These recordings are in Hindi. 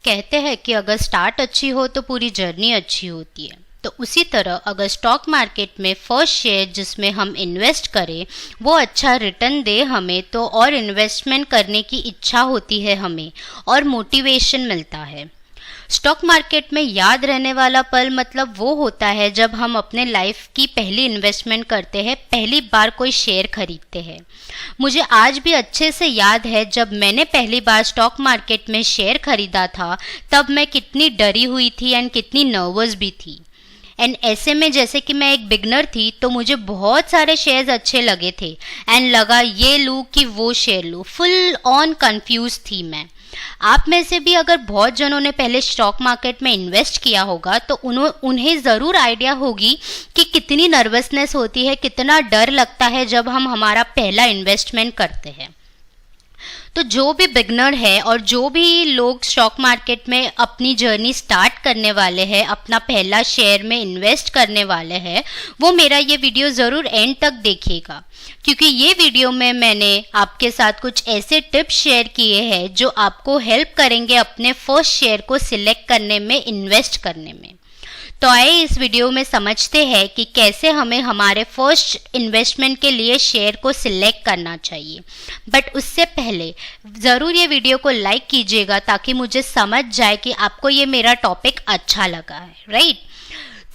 कहते हैं कि अगर स्टार्ट अच्छी हो तो पूरी जर्नी अच्छी होती है। तो उसी तरह अगर स्टॉक मार्केट में फर्स्ट शेयर जिसमें हम इन्वेस्ट करें वो अच्छा रिटर्न दे हमें, तो और इन्वेस्टमेंट करने की इच्छा होती है हमें और मोटिवेशन मिलता है। स्टॉक मार्केट में याद रहने वाला पल मतलब वो होता है जब हम अपने लाइफ की पहली इन्वेस्टमेंट करते हैं, पहली बार कोई शेयर खरीदते हैं। मुझे आज भी अच्छे से याद है जब मैंने पहली बार स्टॉक मार्केट में शेयर खरीदा था, तब मैं कितनी डरी हुई थी एंड कितनी नर्वस भी थी। एंड ऐसे में जैसे कि मैं एक बिगनर थी तो मुझे बहुत सारे शेयर्स अच्छे लगे थे एंड लगा ये लूँ कि वो शेयर लूँ, फुल ऑन कंफ्यूज थी मैं। आप में से भी अगर बहुत जनों ने पहले स्टॉक मार्केट में इन्वेस्ट किया होगा तो उन्हें ज़रूर आइडिया होगी कि कितनी नर्वसनेस होती है, कितना डर लगता है जब हम हमारा पहला इन्वेस्टमेंट करते हैं। तो जो भी बिगनर है और जो भी लोग स्टॉक मार्केट में अपनी जर्नी स्टार्ट करने वाले हैं, अपना पहला शेयर में इन्वेस्ट करने वाले हैं, वो मेरा ये वीडियो ज़रूर एंड तक देखिएगा, क्योंकि ये वीडियो में मैंने आपके साथ कुछ ऐसे टिप्स शेयर किए हैं जो आपको हेल्प करेंगे अपने फर्स्ट शेयर को सिलेक्ट करने में, इन्वेस्ट करने में। तो आइए इस वीडियो में समझते हैं कि कैसे हमें हमारे फर्स्ट इन्वेस्टमेंट के लिए शेयर को सिलेक्ट करना चाहिए। बट उससे पहले ज़रूर ये वीडियो को लाइक कीजिएगा ताकि मुझे समझ जाए कि आपको ये मेरा टॉपिक अच्छा लगा है, राइट।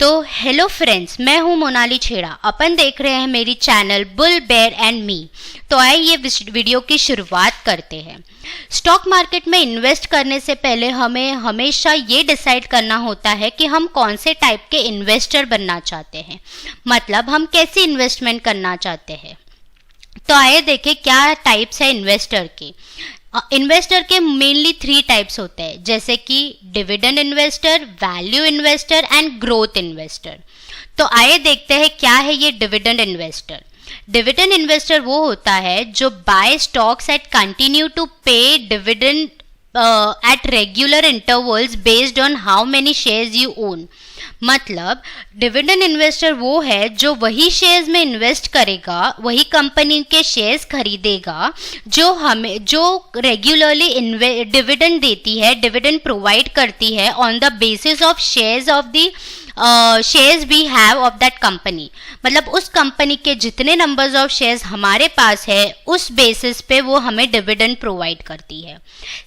तो हेलो फ्रेंड्स, मैं हूँ मोनाली छेड़ा। अपन देख रहे हैं मेरी channel bull bear and me. तो आइए ये वीडियो की शुरुआत करते हैं। स्टॉक मार्केट में इन्वेस्ट करने से पहले हमें हमेशा ये डिसाइड करना होता है कि हम कौन से टाइप के इन्वेस्टर बनना चाहते हैं, मतलब हम कैसी इन्वेस्टमेंट करना चाहते हैं। तो आइए देखें क्या टाइप्स है इन्वेस्टर के। इन्वेस्टर के मेनली 3 टाइप्स होते हैं, जैसे कि dividend investor, value investor and growth investor. तो आइए देखते हैं क्या है ये डिविडेंड इन्वेस्टर। डिविडेंड इन्वेस्टर वो होता है जो buy stocks at continue to pay dividend at regular intervals based on how many shares you own. मतलब डिविडेंड इन्वेस्टर वो है जो वही शेयर्स में इन्वेस्ट करेगा, वही कंपनी के शेयर्स खरीदेगा जो रेगुलरली डिविडेंड देती है, डिविडेंड प्रोवाइड करती है on the basis of shares we have of that company. मतलब उस कंपनी के जितने नंबर्स ऑफ शेयर्स हमारे पास है उस बेसिस पे वो हमें डिविडेंड प्रोवाइड करती है।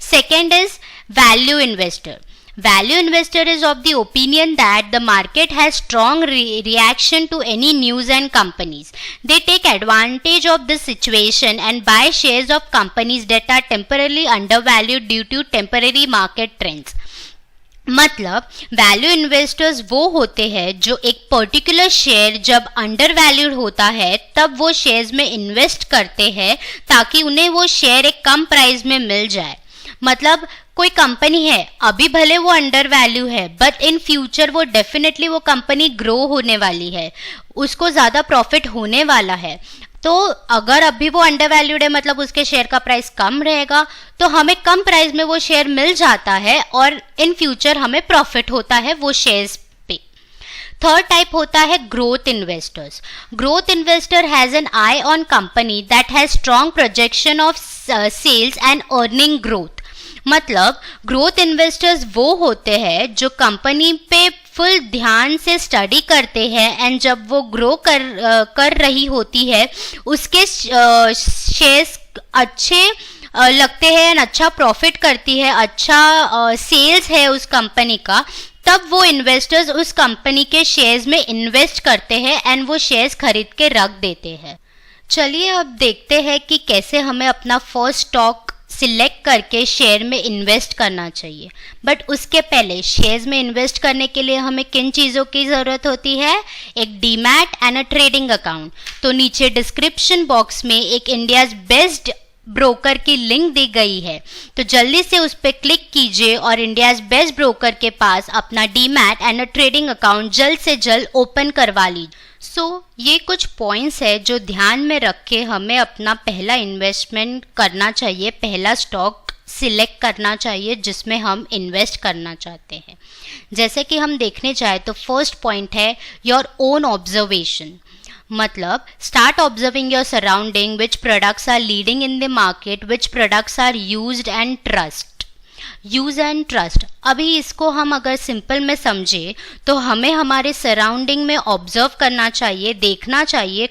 Second is value investor. Value investor is of the opinion that the market has strong reaction to any news and companies. They take advantage of this situation and buy shares of companies that are temporarily undervalued due to temporary market trends. मतलब वैल्यू इन्वेस्टर्स वो होते हैं जो एक पर्टिकुलर शेयर जब अंडर वैल्यूड होता है तब वो शेयर्स में इन्वेस्ट करते हैं ताकि उन्हें वो शेयर एक कम प्राइस में मिल जाए। मतलब कोई कंपनी है, अभी भले वो अंडर वैल्यू है बट इन फ्यूचर वो डेफिनेटली वो कंपनी ग्रो होने वाली है, उसको ज़्यादा प्रॉफिट होने वाला है। तो अगर अभी वो अंडर वैल्यूड है मतलब उसके शेयर का प्राइस कम रहेगा, तो हमें कम प्राइस में वो शेयर मिल जाता है और इन फ्यूचर हमें प्रॉफिट होता है वो शेयर्स पे। थर्ड टाइप होता है growth investors. Growth investor has an eye on company that has strong projection of sales and earning growth. मतलब ग्रोथ इन्वेस्टर्स वो होते हैं जो कंपनी पे फुल ध्यान से स्टडी करते हैं एंड जब वो ग्रो कर रही होती है उसके शेयर्स अच्छे लगते हैं एंड अच्छा प्रॉफिट करती है, अच्छा सेल्स है उस कंपनी का, तब वो इन्वेस्टर्स उस कंपनी के शेयर्स में इन्वेस्ट करते हैं एंड वो शेयर्स खरीद के रख देते हैं। चलिए अब देखते हैं कि कैसे हमें अपना फर्स्ट स्टॉक सिलेक्ट करके शेयर में इन्वेस्ट करना चाहिए। बट उसके पहले शेयर्स में इन्वेस्ट करने के लिए हमें किन चीज़ों की ज़रूरत होती है? एक demat and a trading account. तो नीचे डिस्क्रिप्शन बॉक्स में एक इंडियाज़ बेस्ट ब्रोकर की लिंक दी गई है, तो जल्दी से उस पर क्लिक कीजिए और इंडियाज़ बेस्ट ब्रोकर के पास अपना demat and a trading account जल्द से जल्द ओपन करवा लीजिए। ये कुछ पॉइंट्स है जो ध्यान में रख के हमें अपना पहला इन्वेस्टमेंट करना चाहिए, पहला स्टॉक सिलेक्ट करना चाहिए जिसमें हम इन्वेस्ट करना चाहते हैं। जैसे कि हम देखने जाए तो फर्स्ट पॉइंट है योर ओन ऑब्जर्वेशन। मतलब start observing your surrounding, which products are leading in the market, which products are used and trust. Use and trust. अभी इसको हम अगर सिंपल में समझे तो हमें हमारे सराउंडिंग में ऑब्जर्व करना चाहिए, देखना चाहिए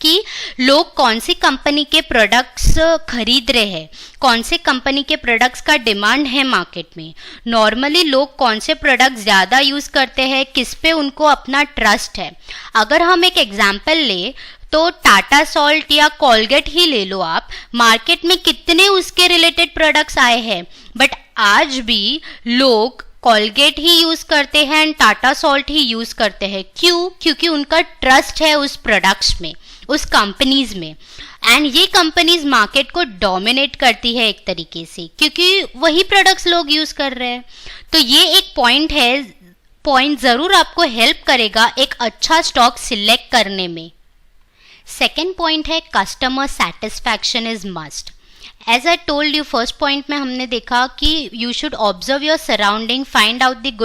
कि लोग कौन सी कंपनी के प्रोडक्ट्स खरीद रहे हैं, कौन से कंपनी के प्रोडक्ट्स का डिमांड है मार्केट में। नॉर्मली लोग कौन से प्रोडक्ट्स ज़्यादा यूज़ करते हैं, किस पे उनको अपना ट्रस्ट है। अगर हम एक एग्जांपल ले तो टाटा सॉल्ट या कोलगेट ही ले लो आप, मार्केट में कितने उसके रिलेटेड प्रोडक्ट्स आए हैं, बट आज भी लोग कोलगेट ही यूज करते हैं and Tata salt he use करते हैं। क्यों? क्योंकि उनका ट्रस्ट है उस प्रोडक्ट्स में, उस कंपनीज में, एंड ये कंपनीज मार्केट को डोमिनेट करती है एक तरीके से, क्योंकि वही प्रोडक्ट्स लोग यूज कर रहे हैं। तो ये एक पॉइंट है, पॉइंट जरूर आपको हेल्प करेगा एक अच्छा स्टॉक सिलेक्ट करने में। सेकेंड पॉइंट है customer satisfaction is must. As I told you, first point में हमने देखा कि you should observe your surrounding, find out the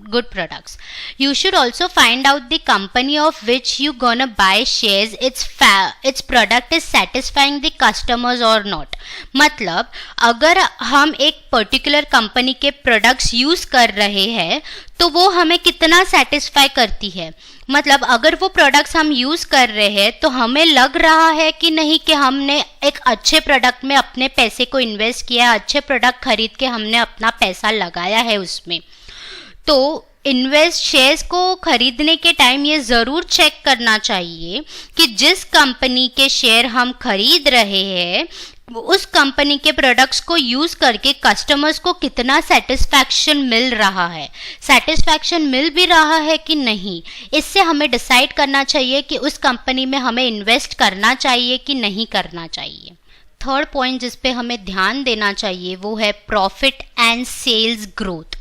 good products. You should also find out the company of which you gonna buy shares, its product is satisfying the customers or not. मतलब अगर हम एक पर्टिकुलर कंपनी के प्रोडक्ट्स यूज कर रहे हैं तो वो हमें कितना सेटिस्फाई करती है। मतलब अगर वो प्रोडक्ट्स हम यूज कर रहे हैं तो हमें लग रहा है कि नहीं कि हमने एक अच्छे प्रोडक्ट में अपने पैसे को इन्वेस्ट किया, अच्छे प्रोडक्ट खरीद के हमने अपना पैसा लगाया है उसमें। तो इन्वेस्ट शेयर्स को खरीदने के टाइम ये ज़रूर चेक करना चाहिए कि जिस कंपनी के शेयर हम खरीद रहे हैं उस कंपनी के प्रोडक्ट्स को यूज़ करके कस्टमर्स को कितना सेटिस्फैक्शन मिल रहा है, सेटिस्फैक्शन मिल भी रहा है कि नहीं। इससे हमें डिसाइड करना चाहिए कि उस कंपनी में हमें इन्वेस्ट करना चाहिए कि नहीं करना चाहिए। थर्ड पॉइंट जिस पे हमें ध्यान देना चाहिए वो है प्रॉफिट एंड सेल्स ग्रोथ।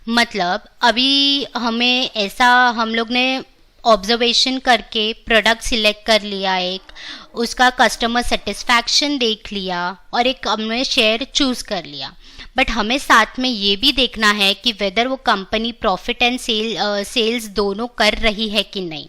मतलब अभी हमें ऐसा, हम लोग ने ऑब्जर्वेशन करके प्रोडक्ट सिलेक्ट कर लिया, एक उसका कस्टमर सेटिस्फैक्शन देख लिया और एक हमने शेयर चूज़ कर लिया, बट हमें साथ में ये भी देखना है कि वेदर वो कंपनी प्रॉफिट एंड सेल्स दोनों कर रही है कि नहीं।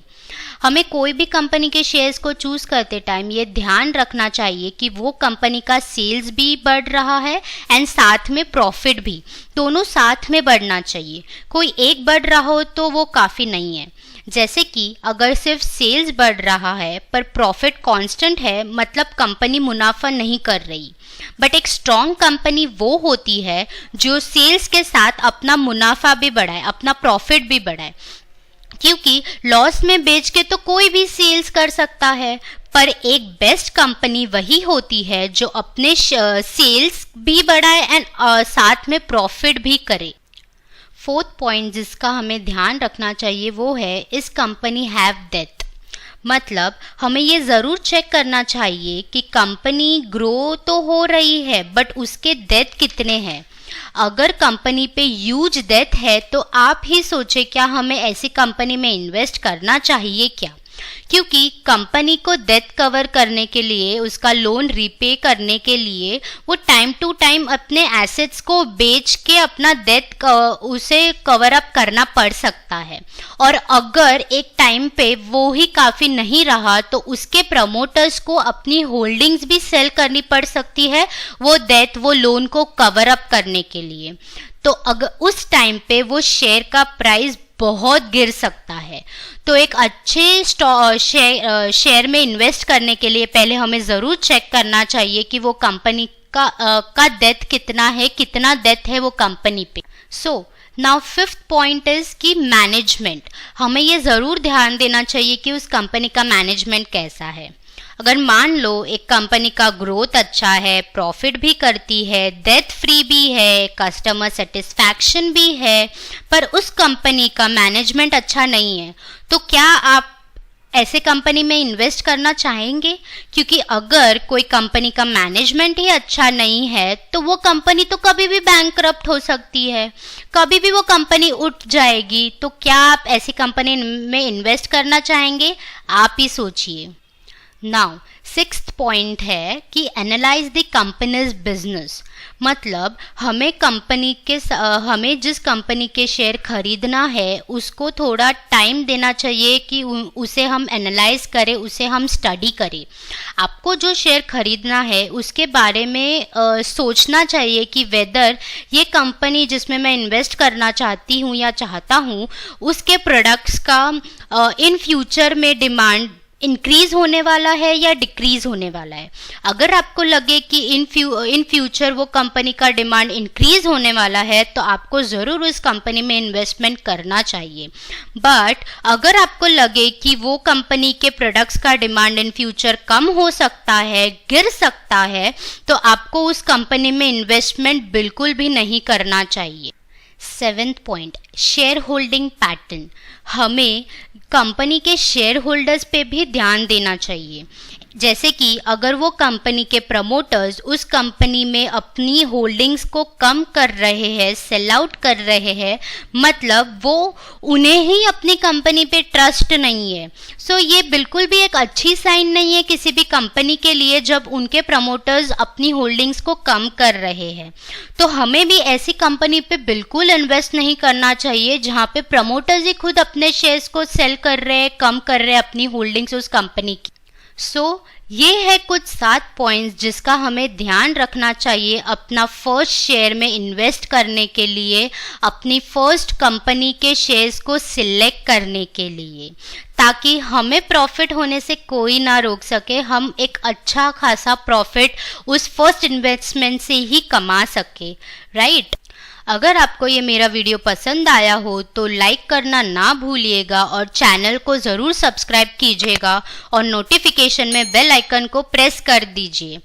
हमें कोई भी कंपनी के शेयर्स को चूज़ करते टाइम ये ध्यान रखना चाहिए कि वो कंपनी का सेल्स भी बढ़ रहा है एंड साथ में प्रॉफिट भी, दोनों साथ में बढ़ना चाहिए। कोई एक बढ़ रहा हो तो वो काफ़ी नहीं है। जैसे कि अगर सिर्फ सेल्स बढ़ रहा है पर प्रॉफिट कांस्टेंट है, मतलब कंपनी मुनाफा नहीं कर रही। बट एक स्ट्रॉन्ग कंपनी वो होती है जो सेल्स के साथ अपना मुनाफा भी बढ़ाए, अपना प्रॉफिट भी बढ़ाए, क्योंकि लॉस में बेच के तो कोई भी सेल्स कर सकता है, पर एक बेस्ट कंपनी वही होती है जो अपने सेल्स भी बढ़ाए एंड साथ में प्रॉफिट भी करे। फोर्थ पॉइंट जिसका हमें ध्यान रखना चाहिए वो है इस कंपनी हैव डेथ। मतलब हमें ये ज़रूर चेक करना चाहिए कि कंपनी ग्रो तो हो रही है बट उसके डेथ कितने हैं। अगर कंपनी पे ह्यूज डेथ है तो आप ही सोचें क्या हमें ऐसी कंपनी में इन्वेस्ट करना चाहिए क्या, क्योंकि कंपनी को डेथ कवर करने के लिए, उसका लोन रीपे करने के लिए वो टाइम टू टाइम अपने एसेट्स को बेच के अपना डेथ उसे कवर अप करना पड़ सकता है। और अगर एक टाइम पे वो ही काफ़ी नहीं रहा तो उसके प्रमोटर्स को अपनी होल्डिंग्स भी सेल करनी पड़ सकती है वो डेथ, वो लोन को कवर अप करने के लिए। तो अगर उस टाइम पे वो शेयर का प्राइस बहुत गिर सकता है। तो एक अच्छे शेयर में इन्वेस्ट करने के लिए पहले हमें ज़रूर चेक करना चाहिए कि वो कंपनी का डेथ कितना है, कितना डेथ है वो कंपनी पे। So now fifth point is कि मैनेजमेंट। हमें ये ज़रूर ध्यान देना चाहिए कि उस कंपनी का मैनेजमेंट कैसा है। अगर मान लो एक कंपनी का ग्रोथ अच्छा है, प्रॉफिट भी करती है, डेथ फ्री भी है, कस्टमर सेटिस्फैक्शन भी है, पर उस कंपनी का मैनेजमेंट अच्छा नहीं है, तो क्या आप ऐसे कंपनी में इन्वेस्ट करना चाहेंगे? क्योंकि अगर कोई कंपनी का मैनेजमेंट ही अच्छा नहीं है तो वो कंपनी तो कभी भी बैंकरप्ट हो सकती है, कभी भी वो कंपनी उठ जाएगी। तो क्या आप ऐसी कंपनी में इन्वेस्ट करना चाहेंगे? आप ही सोचिए। नाउ सिक्स्थ पॉइंट है कि एनालाइज द कंपनीज बिजनेस। मतलब हमें जिस कंपनी के शेयर खरीदना है उसको थोड़ा टाइम देना चाहिए कि उसे हम एनालाइज करें, उसे हम स्टडी करें। आपको जो शेयर खरीदना है उसके बारे में सोचना चाहिए कि वेदर ये कंपनी जिसमें मैं इन्वेस्ट करना चाहती हूँ या चाहता हूँ उसके प्रोडक्ट्स का इन फ्यूचर में डिमांड इंक्रीज होने वाला है या डिक्रीज होने वाला है। अगर आपको लगे कि इन फ्यूचर वो कंपनी का डिमांड इंक्रीज होने वाला है तो आपको ज़रूर उस कंपनी में इन्वेस्टमेंट करना चाहिए। बट अगर आपको लगे कि वो कंपनी के प्रोडक्ट्स का डिमांड इन फ्यूचर कम हो सकता है, गिर सकता है, तो आपको उस कंपनी में इन्वेस्टमेंट बिल्कुल भी नहीं करना चाहिए। 7th point, share holding pattern. हमें कंपनी के शेयर होल्डर्स पे भी ध्यान देना चाहिए। जैसे कि अगर वो कंपनी के प्रमोटर्स उस कंपनी में अपनी होल्डिंग्स को कम कर रहे हैं, सेल आउट कर रहे हैं, मतलब वो उन्हें ही अपनी कंपनी पे ट्रस्ट नहीं है। सो ये बिल्कुल भी एक अच्छी साइन नहीं है किसी भी कंपनी के लिए जब उनके प्रमोटर्स अपनी होल्डिंग्स को कम कर रहे हैं। तो हमें भी ऐसी कंपनी पे बिल्कुल इन्वेस्ट नहीं करना चाहिए जहाँ पे प्रमोटर्स ही खुद अपने शेयर्स को सेल कर रहे हैं, कम कर रहे हैं अपनी होल्डिंग्स उस कंपनी की। ये है कुछ 7 पॉइंट्स जिसका हमें ध्यान रखना चाहिए अपना फर्स्ट शेयर में इन्वेस्ट करने के लिए, अपनी फर्स्ट कंपनी के शेयर्स को सिलेक्ट करने के लिए, ताकि हमें प्रॉफिट होने से कोई ना रोक सके, हम एक अच्छा खासा प्रॉफिट उस फर्स्ट इन्वेस्टमेंट से ही कमा सके, राइट। अगर आपको ये मेरा वीडियो पसंद आया हो तो लाइक करना ना भूलिएगा और चैनल को ज़रूर सब्सक्राइब कीजिएगा और नोटिफिकेशन में बेल आइकन को प्रेस कर दीजिए